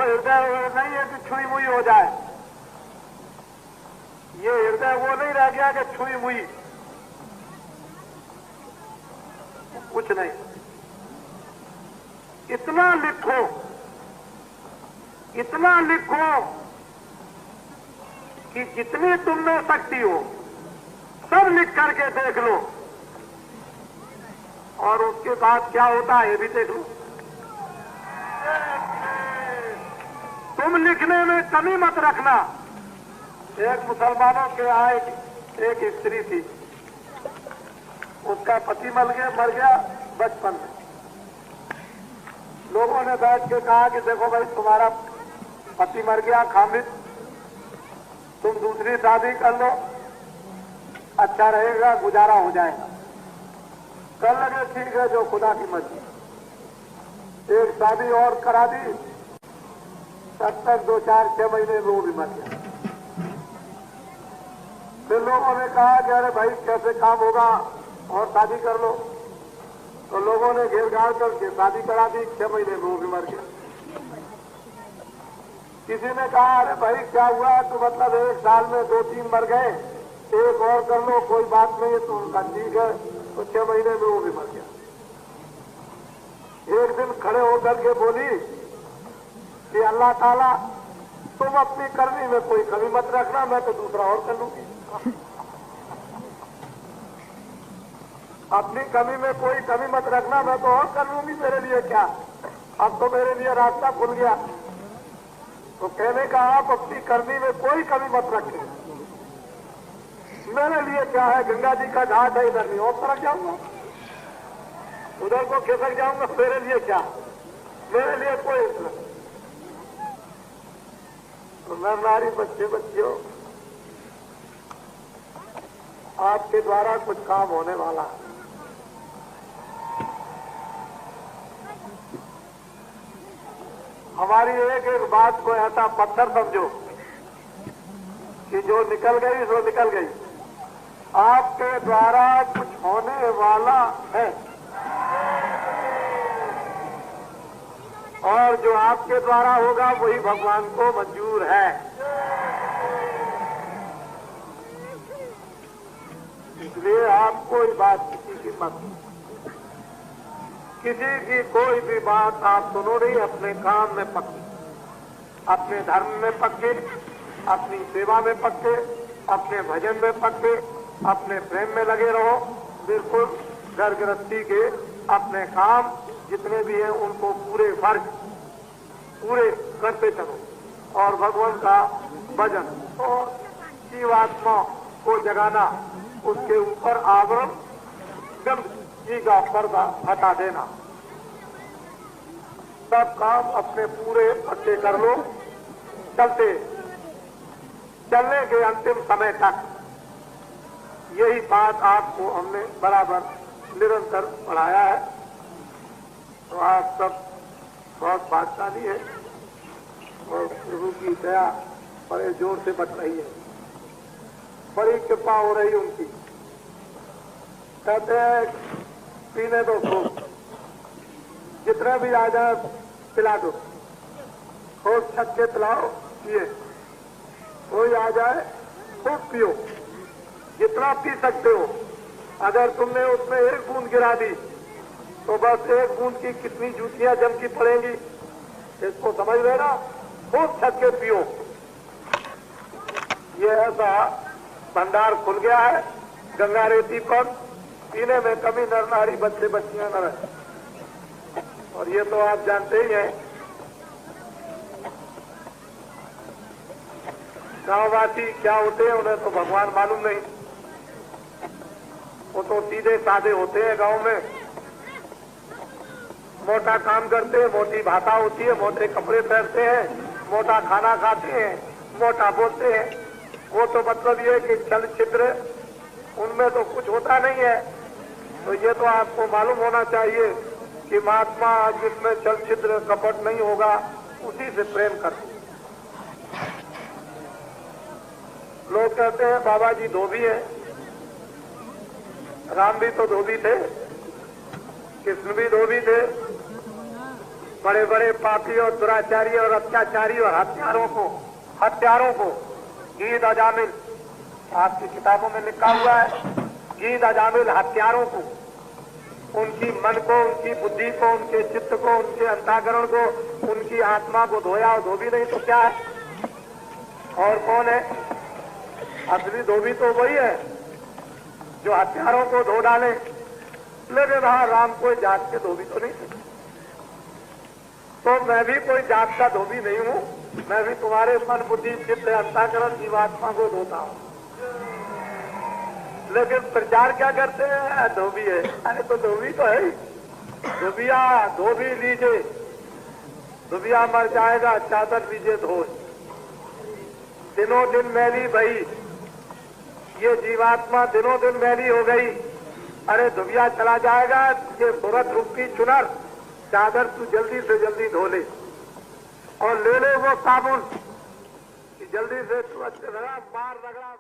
वो हृदय नहीं है कि छुई मुई हो जाए। ये हृदय वो नहीं रह गया कि छुई मुई, कुछ नहीं। इतना लिखो, इतना लिखो कि जितनी तुम में शक्ति हो सब लिख करके देख लो, और उसके बाद क्या होता है ये भी देख लो। तुम लिखने में कमी मत रखना। एक मुसलमानों के यहाँ एक स्त्री थी, उसका पति मर गया बचपन में। लोगों ने बैठ के कहा कि देखो भाई, तुम्हारा पति मर गया खामिद, तुम दूसरी शादी कर लो, अच्छा रहेगा, गुजारा हो जाएगा। कर लगे, ठीक है, जो खुदा की मर्जी। एक शादी और करा दी, तब तक 2-4-6 महीने में वो भी मर गया। फिर लोगों ने कहा कि अरे भाई कैसे काम होगा, और शादी कर लो। तो लोगों ने घेर घार करके शादी करा दी, 6 महीने में वो भी मर गया। किसी ने कहा अरे भाई क्या हुआ, तो मतलब 1 साल में 2-3 मर गए, एक और कर लो, कोई बात नहीं है, तो उनका ठीक है। तो 6 महीने में वो भी मर गया। एक दिन खड़े होकर के बोली कि अल्लाह ताला, तुम अपनी करनी में कोई कमी मत रखना, मैं तो दूसरा और कर लूंगी। अपनी कमी में कोई कमी मत रखना, मैं तो और कर लूंगी, मेरे लिए क्या, अब तो मेरे लिए रास्ता खुल गया। तो कहने का आप अपनी करनी में कोई कमी मत रखें, मेरे लिए क्या है, गंगा जी का घाट है, इधर नहीं और तरफ जाऊंगा, उधर को खिसक जाऊंगा, मेरे लिए क्या, मेरे लिए कोई नहीं। तो नर नारी बच्चे बच्चियों, आपके द्वारा कुछ काम होने वाला है। हमारी एक एक बात को ऐसा पत्थर समझो कि जो निकल गई सो निकल गई। आपके द्वारा कुछ होने वाला है, और जो आपके द्वारा होगा वही भगवान को मंजूर है। इसलिए आप कोई बात किसी की मत, किसी की कोई भी बात आप सुनो नहीं, अपने काम में पक्के, अपने धर्म में पक्के, अपनी सेवा में पक्के, अपने भजन में पक्के, अपने प्रेम में लगे रहो। बिल्कुल घर गृहस्थी के अपने काम जितने भी हैं उनको पूरे फर्ज पूरे करते चलो, और भगवान का भजन और जीवात्मा को जगाना, उसके ऊपर आवरण गंदगी का पर्दा हटा देना। सब काम अपने पूरे पक्के कर लो, चलने के अंतिम समय तक। यही बात आपको हमने बराबर निरंतर पढ़ाया है। तो आप सब बहुत भाग्यशाली है, और प्रभु की दया बड़े जोर से बच रही है, बड़ी कृपा हो रही उनकी। कहते हैं पीने दो खूब, जितने भी आ जाए पिला दो, खूब छक के पिलाओ, पिए। कोई आ जाए खूब पियो, जितना पी सकते हो। अगर तुमने उसमें 1 बूंद गिरा दी तो बस 1 बूंद की कितनी जूतियां जम की पड़ेंगी, इसको समझ लेना। खूब छक के पियो। ये ऐसा भंडार खुल गया है गंगा रेती पर, पीने में कभी नर नारी बच्चे बच्चियां न रहे। और ये तो आप जानते ही हैं, गांववासी क्या होते हैं उन्हें तो भगवान मालूम नहीं। वो तो सीधे साधे होते हैं। गांव में मोटा काम करते हैं, मोटी भाषा होती है, मोटे कपड़े पहनते हैं, मोटा खाना खाते हैं, मोटा बोलते हैं। वो तो मतलब ये कि छल छिद्र उनमें तो कुछ होता नहीं है। तो ये तो आपको मालूम होना चाहिए कि महात्मा जिसमें छल छिद्र कपट नहीं होगा उसी से प्रेम करते। लोग कहते हैं बाबा जी धोबी है। राम भी तो धोबी थे, कृष्ण भी धोबी थे, बड़े बड़े पापी और दुराचारी और अत्याचारी और हत्यारों को गीद अजामिल, आपकी किताबों में लिखा हुआ है, गीद अजामिल हत्यारों को, उनकी मन को, उनकी बुद्धि को, उनके चित्त को, उनके अंतःकरण को, उनकी आत्मा को धोया और धोबी नहीं तो क्या है? और कौन है? असली धोबी तो वही है जो हत्यारों को धो डाले। लेकिन हाँ, राम कोई जात के धोबी तो नहीं थे, तो मैं भी कोई जात का धोबी नहीं हूं, मैं भी तुम्हारे मन बुद्धि चित्त अंतःकरण जीवात्मा को धोता हूं। लेकिन प्रचार क्या करते हैं? धोबी है। अरे तो धोबी तो है, धोबिया धोबी लीजिए, धोबिया मर जाएगा, चादर लीजिए धो। दिनों दिन मैली भई, ये जीवात्मा दिनों दिन मैली हो गई। अरे धोबिया चला जाएगा, ये सूरत रूप की चुनर चादर तू जल्दी से जल्दी धो ले और ले ले वो साबुन कि जल्दी से तू अच्छे रगड़ा, बाहर रगड़ा।